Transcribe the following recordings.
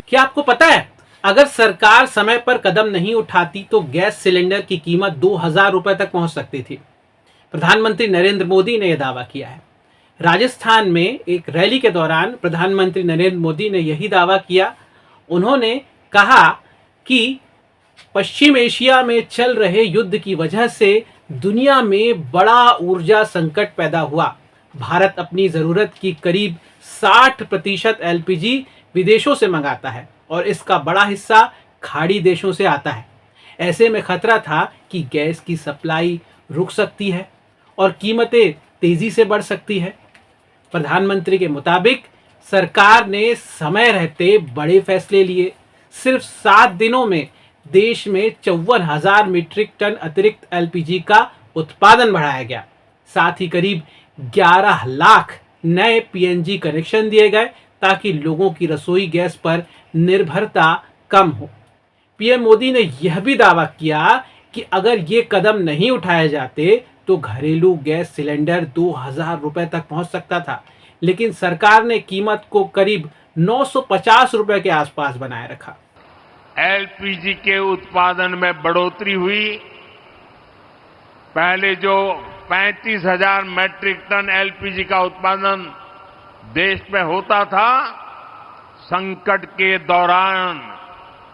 क्या आपको पता है, अगर सरकार समय पर कदम नहीं उठाती तो गैस सिलेंडर की कीमत 2,000 रुपए तक पहुंच सकती थी। प्रधानमंत्री नरेंद्र मोदी ने यह दावा किया है। राजस्थान में एक रैली के दौरान प्रधानमंत्री नरेंद्र मोदी ने यही दावा किया। उन्होंने कहा कि पश्चिम एशिया में चल रहे युद्ध की वजह से दुनिया में बड़ा ऊर्जा संकट पैदा हुआ। भारत अपनी जरूरत की करीब 60% एलपीजी विदेशों से मंगाता है और इसका बड़ा हिस्सा खाड़ी देशों से आता है। ऐसे में खतरा था कि गैस की सप्लाई रुक सकती है और कीमतें तेजी से बढ़ सकती है। प्रधानमंत्री के मुताबिक सरकार ने समय रहते बड़े फैसले लिए। सिर्फ 7 दिनों में देश में 54,000 मीट्रिक टन अतिरिक्त एलपीजी का उत्पादन बढ़ाया गया। साथ ही करीब 11 लाख नए पीएनजी कनेक्शन दिए गए ताकि लोगों की रसोई गैस पर निर्भरता कम हो। पीएम मोदी ने यह भी दावा किया कि अगर ये कदम नहीं उठाए जाते तो घरेलू गैस सिलेंडर 2,000 रुपए तक पहुंच सकता था, लेकिन सरकार ने कीमत को करीब 950 रुपए के आसपास बनाए रखा। एलपीजी के उत्पादन में बढ़ोतरी हुई। पहले जो 35,000 मैट्रिक टन एलपीजी का उत्पादन देश में होता था, संकट के दौरान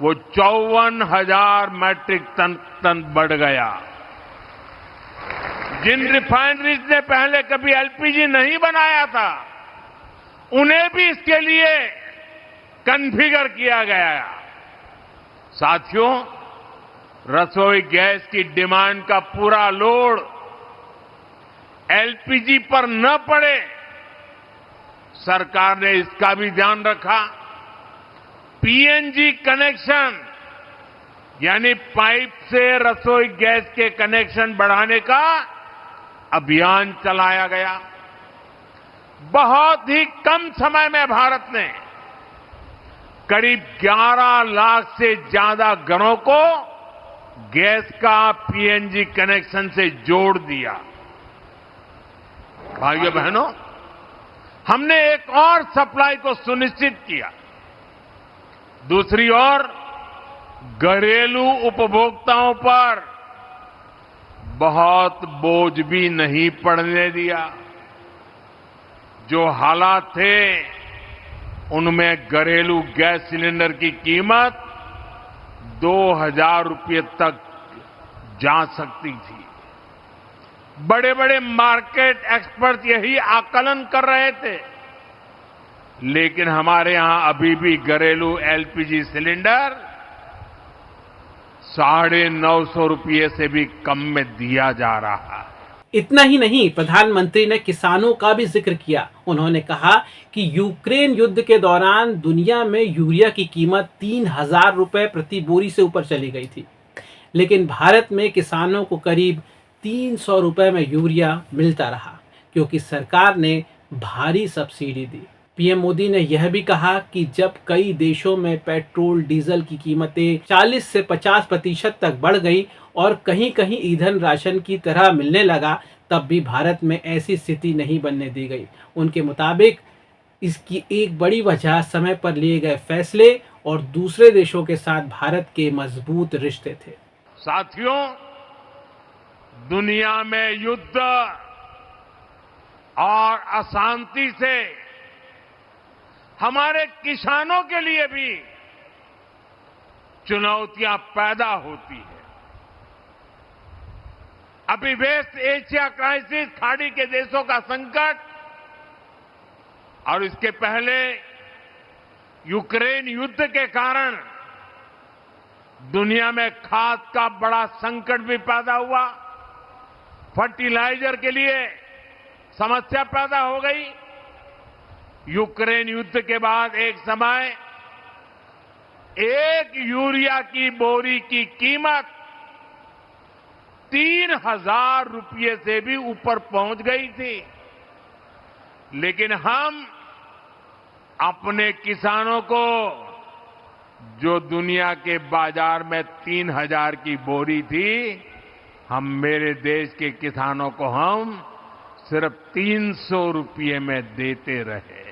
वो 54,000 मैट्रिक टन बढ़ गया। जिन रिफाइनरीज ने पहले कभी एलपीजी नहीं बनाया था, उन्हें भी इसके लिए कॉन्फ़िगर किया गया। साथियों, रसोई गैस की डिमांड का पूरा लोड एलपीजी पर न पड़े, सरकार ने इसका भी ध्यान रखा। पीएनजी कनेक्शन यानी पाइप से रसोई गैस के कनेक्शन बढ़ाने का अभियान चलाया गया। बहुत ही कम समय में भारत ने करीब 11 लाख से ज्यादा घरों को गैस का पीएनजी कनेक्शन से जोड़ दिया। भाइयों बहनों, हमने एक और सप्लाई को सुनिश्चित किया। दूसरी ओर घरेलू उपभोक्ताओं पर बहुत बोझ भी नहीं पड़ने दिया। जो हालात थे, उनमें घरेलू गैस सिलेंडर की कीमत 2,000 रुपये तक जा सकती थी। बड़े बड़े मार्केट एक्सपर्ट यही आकलन कर रहे थे, लेकिन हमारे यहां अभी भी घरेलू एलपीजी सिलेंडर 950 रुपये से भी कम में दिया जा रहा है। इतना ही नहीं, प्रधानमंत्री ने किसानों का भी जिक्र किया। उन्होंने कहा कि यूक्रेन युद्ध के दौरान दुनिया में यूरिया की कीमत 3,000 रुपए प्रति बोरी से ऊपर चली गई थी, लेकिन भारत में किसानों को करीब 300 रुपए में यूरिया मिलता रहा क्योंकि सरकार ने भारी सब्सिडी दी। पीएम मोदी ने यह भी कहा कि जब कई देशों में पेट्रोल डीजल की कीमतें 40 से 50% तक बढ़ गई और कहीं कहीं ईंधन राशन की तरह मिलने लगा, तब भी भारत में ऐसी स्थिति नहीं बनने दी गई। उनके मुताबिक इसकी एक बड़ी वजह समय पर लिए गए फैसले और दूसरे देशों के साथ भारत के मजबूत रिश्ते थे। साथियों, दुनिया में युद्ध और अशांति से हमारे किसानों के लिए भी चुनौतियां पैदा होती है। अभी वेस्ट एशिया क्राइसिस, खाड़ी के देशों का संकट और इसके पहले यूक्रेन युद्ध के कारण दुनिया में खाद का बड़ा संकट भी पैदा हुआ। फर्टिलाइजर के लिए समस्या पैदा हो गई। यूक्रेन युद्ध के बाद एक समय एक यूरिया की बोरी की कीमत 3,000 रुपये से भी ऊपर पहुंच गई थी, लेकिन हम अपने किसानों को जो दुनिया के बाजार में 3,000 की बोरी थी, हम मेरे देश के किसानों को हम सिर्फ 300 रुपये में देते रहे।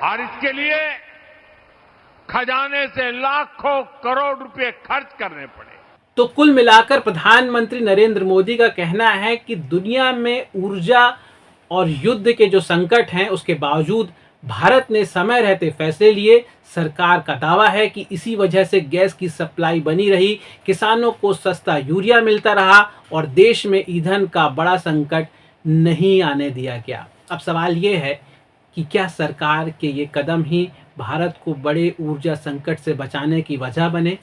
और इसके लिए खजाने से लाखों करोड़ रुपए खर्च करने पड़े। तो कुल मिलाकर प्रधानमंत्री नरेंद्र मोदी का कहना है कि दुनिया में ऊर्जा और युद्ध के जो संकट हैं उसके बावजूद भारत ने समय रहते फैसले लिए। सरकार का दावा है कि इसी वजह से गैस की सप्लाई बनी रही, किसानों को सस्ता यूरिया मिलता रहा और देश में ईंधन का बड़ा संकट नहीं आने दिया गया। अब सवाल ये है कि क्या सरकार के ये कदम ही भारत को बड़े ऊर्जा संकट से बचाने की वजह बने?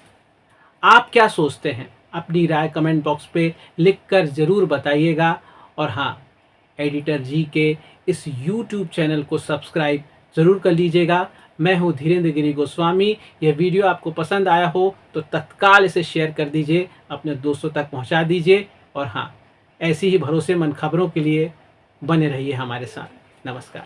आप क्या सोचते हैं? अपनी राय कमेंट बॉक्स पे लिखकर ज़रूर बताइएगा। और हाँ, एडिटर जी के इस YouTube चैनल को सब्सक्राइब ज़रूर कर लीजिएगा। मैं हूँ धीरेन्द्र गिरी गोस्वामी। यह वीडियो आपको पसंद आया हो तो तत्काल इसे शेयर कर दीजिए, अपने दोस्तों तक पहुँचा दीजिए। और हाँ, ऐसी ही भरोसेमंद खबरों के लिए बने रहिए हमारे साथ। नमस्कार।